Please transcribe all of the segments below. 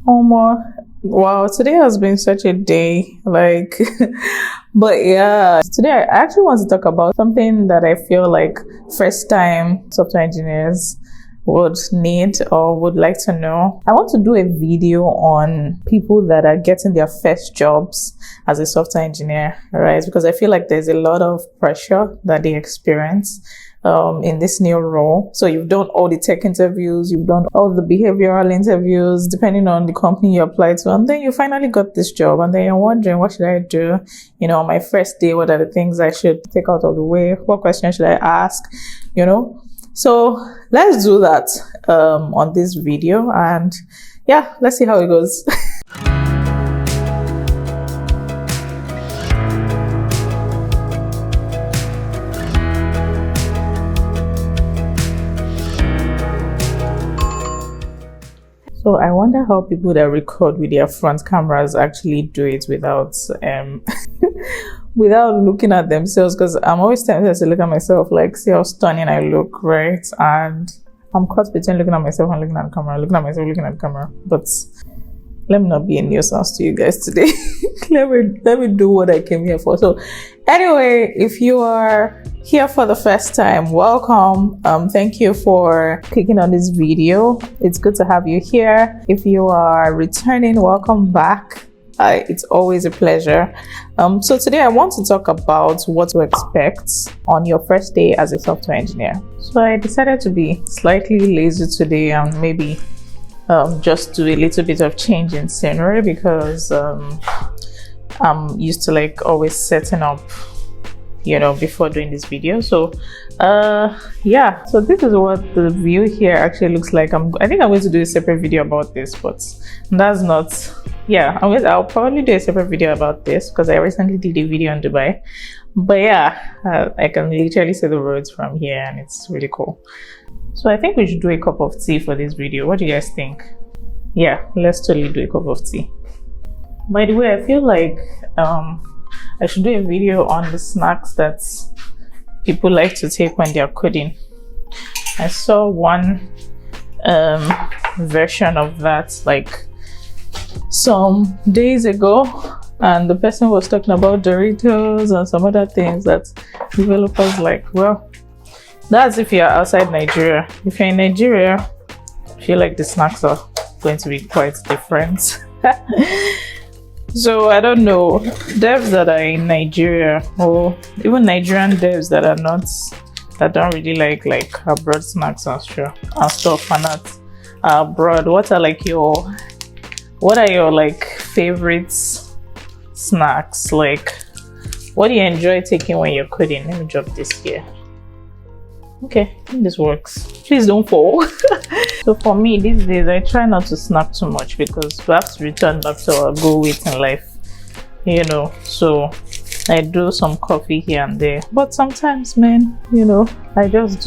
Wow, today has been such a day. Like, but yeah, today I actually want to talk about something that I feel like first time software engineers would need or would like to know. I want to do a video on people that are getting their first jobs as a software engineer, right? Because I feel like there's a lot of pressure that they experience in this new role. So you've done all the tech interviews, you've done all the behavioral interviews, depending on the company you apply to, and then you finally got this job, and then you're wondering, what should I do? You know, on my first day, what are the things I should take out of the way? What questions should I ask? You know? So let's do that on this video, and yeah, let's see how it goes. So I wonder how people that record with their front cameras actually do it without without looking at themselves, because I'm always tempted to look at myself, like, see how stunning I look, right? And I'm caught between looking at myself and looking at the camera, looking at myself, looking at the camera. But let me not be a nuisance to you guys today. let me do what I came here for. So anyway, if you are here for the first time, welcome. Thank you for clicking on this video. It's good to have you here. If you are returning, welcome back. It's always a pleasure. So today I want to talk about what to expect on your first day as a software engineer. So I decided to be slightly lazy today and maybe just do a little bit of change in scenery, because I'm used to like always setting up, you know, before doing this video. So yeah, so this is what the view here actually looks like. I think I'm going to do a separate video about this, but that's not, yeah, I'll probably do a separate video about this because I recently did a video on Dubai. But yeah, I can literally see the roads from here and it's really cool. So I think we should do a cup of tea for this video. What do you guys think? Yeah, let's totally do a cup of tea. By the way, I feel like I should do a video on the snacks that people like to take when they're coding. I saw one version of that like some days ago, and the person was talking about Doritos and some other things that developers like. Well, that's if you're outside Nigeria. If you're in Nigeria, I feel like the snacks are going to be quite different. So I don't know, devs that are in Nigeria, or even Nigerian devs that are not, that don't really like abroad snacks and stuff and not abroad, what are your like favorite snacks? Like, what do you enjoy taking when you're coding? Let me drop this here. Okay, I think this works. Please don't fall. So for me these days, I try not to snack too much because we have to return back to our goal weight in life, you know. So I do some coffee here and there, but sometimes, man, you know, I just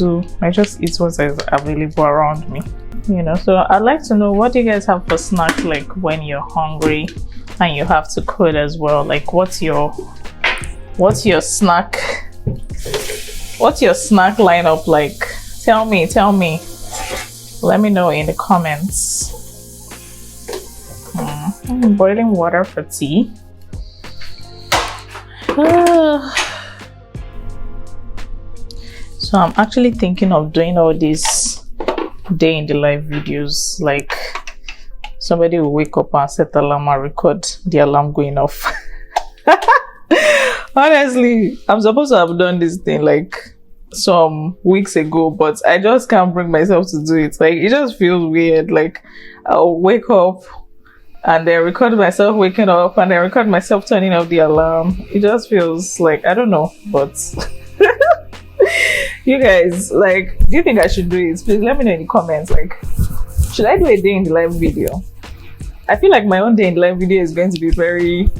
eat what is available around me, you know. So I'd like to know, what do you guys have for snack, like when you're hungry and you have to code as well? Like, what's your snack lineup like? Tell me. Let me know in the comments. Boiling water for tea. So I'm actually thinking of doing all these day in the life videos. Like, somebody will wake up and set alarm and record the alarm going off. Honestly, I'm supposed to have done this thing like some weeks ago, but I just can't bring myself to do it. Like, it just feels weird. Like, I'll wake up and then record myself waking up and then record myself turning off the alarm. It just feels like, I don't know, but you guys, like, do you think I should do it? Please let me know in the comments. Like, should I do a day in the life video? I feel like my own day in the life video is going to be very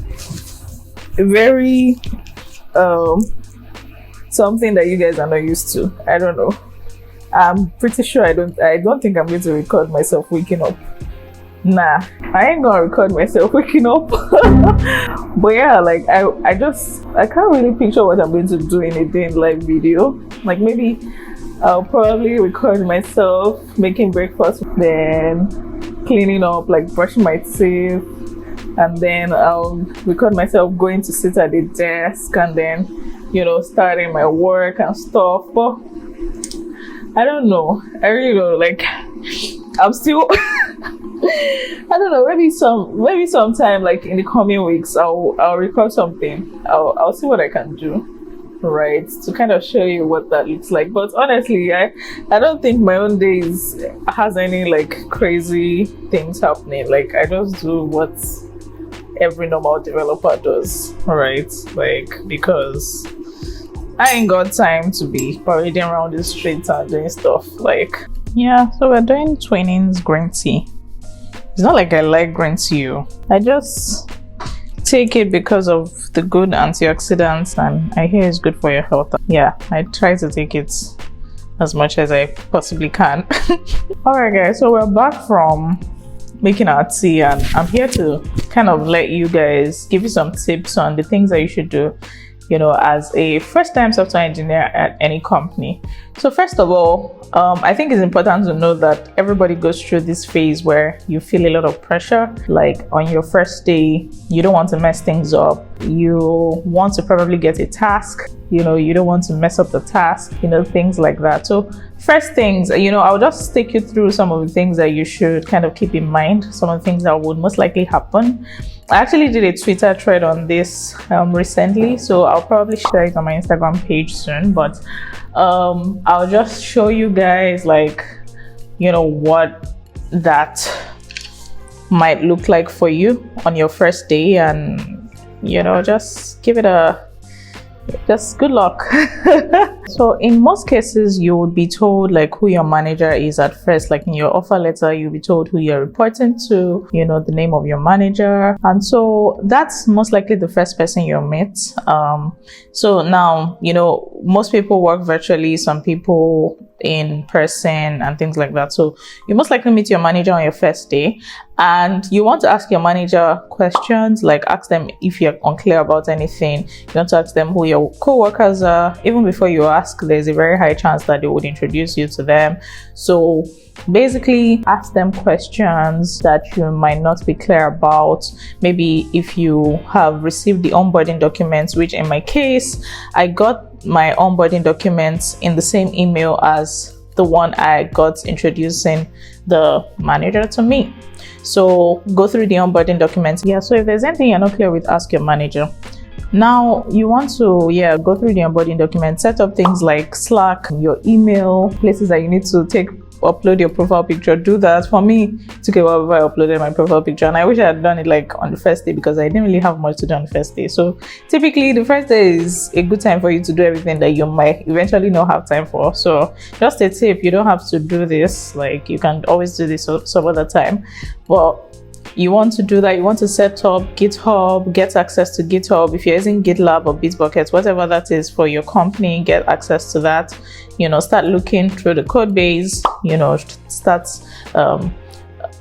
something that you guys are not used to. I don't know. I'm pretty sure I don't think I'm going to record myself waking up. Nah, I ain't gonna record myself waking up. But yeah, like I can't really picture what I'm going to do in a day in life video. Like, maybe I'll probably record myself making breakfast, then cleaning up, like brushing my teeth, and then I'll record myself going to sit at the desk and then, starting my work and stuff. But I don't know. I really don't like. I'm still. I don't know. Maybe sometime like in the coming weeks, I'll record something. I'll see what I can do, right, to kind of show you what that looks like. But honestly, I don't think my own days has any like crazy things happening. Like I just do what every normal developer does, right? Like because I ain't got time to be parading around the streets and doing stuff. Like yeah, so we're doing Twinings green tea. It's not like I like green tea. I just take it because of the good antioxidants, and I hear it's good for your health. Yeah, I try to take it as much as I possibly can. Alright guys, so we're back from making our tea, and I'm here to kind of let you guys give you some tips on the things that you should do, as a first-time software engineer at any company. So first of all, I think it's important to know that everybody goes through this phase where you feel a lot of pressure. Like on your first day, you don't want to mess things up. You want to probably get a task. You don't want to mess up the task, things like that. So first things, I'll just take you through some of the things that you should kind of keep in mind, some of the things that would most likely happen. I actually did a Twitter thread on this recently, so I'll probably share it on my Instagram page soon, but I'll just show you guys like, what that might look like for you on your first day, and just give it just good luck. So in most cases, you would be told like who your manager is at first. Like in your offer letter, you'll be told who you're reporting to, the name of your manager, and so that's most likely the first person you'll meet. So now, most people work virtually, some people in person and things like that. So you most likely meet your manager on your first day, and you want to ask your manager questions, like ask them if you're unclear about anything. You want to ask them who your co-workers are. Even before you ask, there's a very high chance that they would introduce you to them. So basically ask them questions that you might not be clear about. Maybe if you have received the onboarding documents, which in my case, I got my onboarding documents in the same email as the one I got introducing the manager to me. So go through the onboarding documents. Yeah, so if there's anything you're not clear with, ask your manager. Now you want to go through the onboarding documents, set up things like Slack, your email, places that you need to upload your profile picture. Do that. For me, it took a while before I uploaded my profile picture, and I wish I had done it like on the first day because I didn't really have much to do on the first day. So typically the first day is a good time for you to do everything that you might eventually not have time for. So just a tip, you don't have to do this, like you can always do this some other time, but you want to do that. You want to set up GitHub, get access to GitHub. If you're using GitLab or Bitbucket, whatever that is for your company, get access to that. Start looking through the code base, start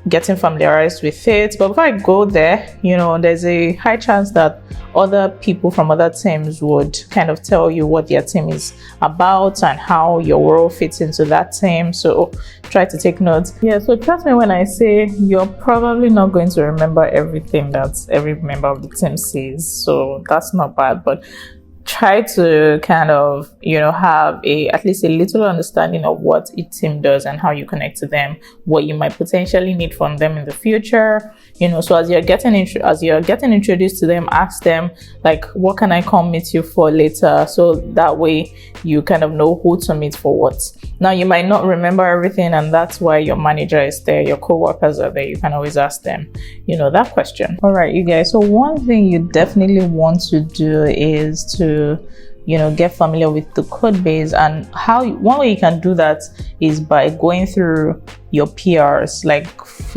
getting familiarized with it. But before I go there, there's a high chance that other people from other teams would kind of tell you what their team is about and how your role fits into that team. So try to take notes. Yeah, so trust me when I say you're probably not going to remember everything that every member of the team says. So that's not bad, but try to kind of have at least a little understanding of what each team does and how you connect to them, what you might potentially need from them in the future. So as you're getting introduced to them, ask them like, what can I come meet you for later? So that way you kind of know who to meet for what. Now you might not remember everything, and that's why your manager is there, your co-workers are there. You can always ask them that question. All right, you guys, so one thing you definitely want to do is to get familiar with the code base, and one way you can do that is by going through your PRs. Like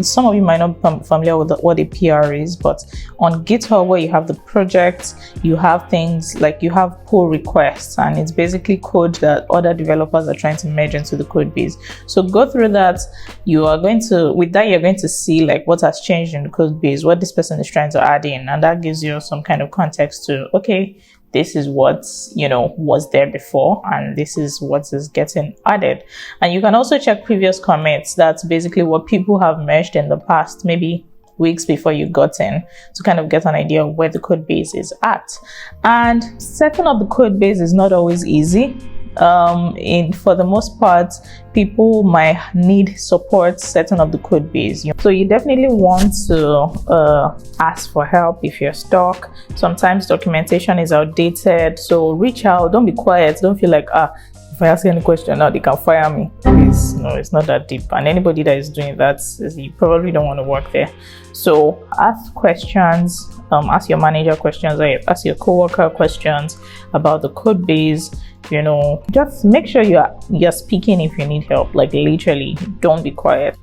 some of you might not be familiar with what a PR is, but on GitHub, where you have the project, you have things like you have pull requests, and it's basically code that other developers are trying to merge into the code base. So go through that. You're going to see like what has changed in the code base, what this person is trying to add in, and that gives you some kind of context to, okay, this is what was there before, and this is what is getting added. And you can also check previous commits. That's basically what people have merged in the past, maybe weeks before you got in, to kind of get an idea of where the code base is at. And setting up the code base is not always easy. For the most part, people might need support setting up the code base. So you definitely want to ask for help if you're stuck. Sometimes documentation is outdated, so reach out. Don't be quiet. Don't feel like, if I ask any question now, they can fire me. Please, no, it's not that deep. And anybody that is doing that, you probably don't want to work there. So ask questions. Ask your manager questions, or ask your coworker questions about the code base. Just make sure you're speaking if you need help. Like, literally, don't be quiet.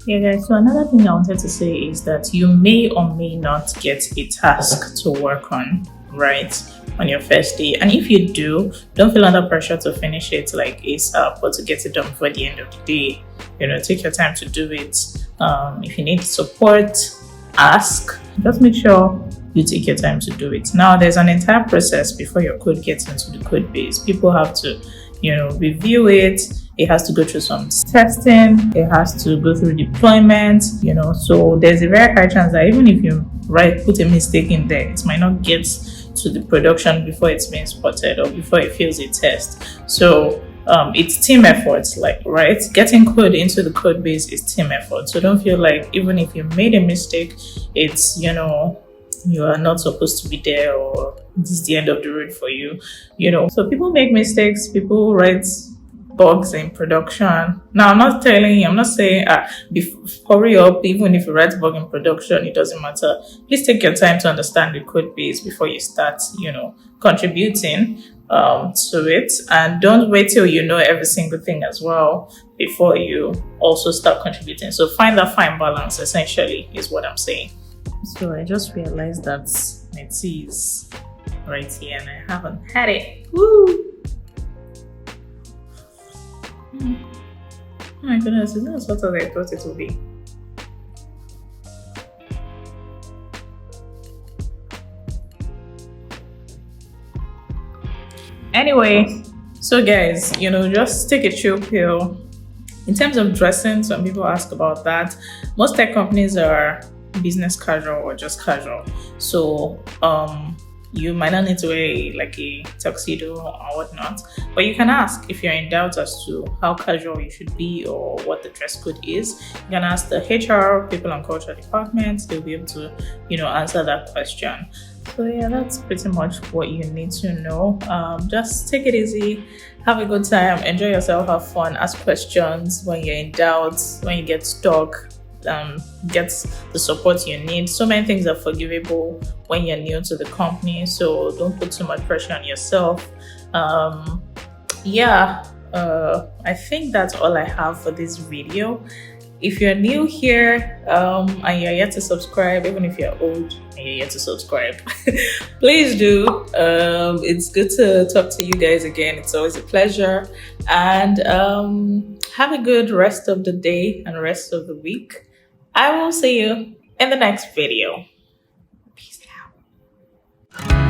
Yeah, guys, so another thing I wanted to say is that you may or may not get a task to work on, right, on your first day. And if you do, don't feel under pressure to finish it like ASAP or to get it done before the end of the day. Take your time to do it. If you need support, ask. Just make sure you take your time to do it. Now, there's an entire process before your code gets into the code base. People have to, review it. It has to go through some testing. It has to go through deployment, So there's a very high chance that even if you put a mistake in there, it might not get to the production before it's being spotted or before it fails a test. So it's team efforts, right? Getting code into the code base is team effort. So don't feel like even if you made a mistake, it's, you are not supposed to be there, or this is the end of the road for you. So people make mistakes, people write bugs in production. Now, I'm not saying hurry up. Even if you write bug in production, it doesn't matter. Please take your time to understand the code base before you start, contributing to it. And don't wait till you know every single thing as well before you also start contributing. So find that fine balance, essentially, is what I'm saying. So I just realized that my tea is right here and I haven't had it. Woo! Oh my goodness, it's not as hot as I thought it would be. Anyway, so guys, just take a chill pill. In terms of dressing, some people ask about that. Most tech companies are business casual or just casual. So you might not need to wear a tuxedo or whatnot, but you can ask if you're in doubt as to how casual you should be or what the dress code is. You can ask the HR, people and culture department. They'll be able to answer that question. So yeah, that's pretty much what you need to know. Just take it easy, have a good time, enjoy yourself, have fun, ask questions when you're in doubt, when you get stuck. Get the support you need. So many things are forgivable when you're new to the company, so don't put too much pressure on yourself. I think that's all I have for this video. If you're new here and you're yet to subscribe, even if you're old and you're yet to subscribe, please do. It's good to talk to you guys again. It's always a pleasure. And have a good rest of the day and rest of the week. I will see you in the next video. Peace out.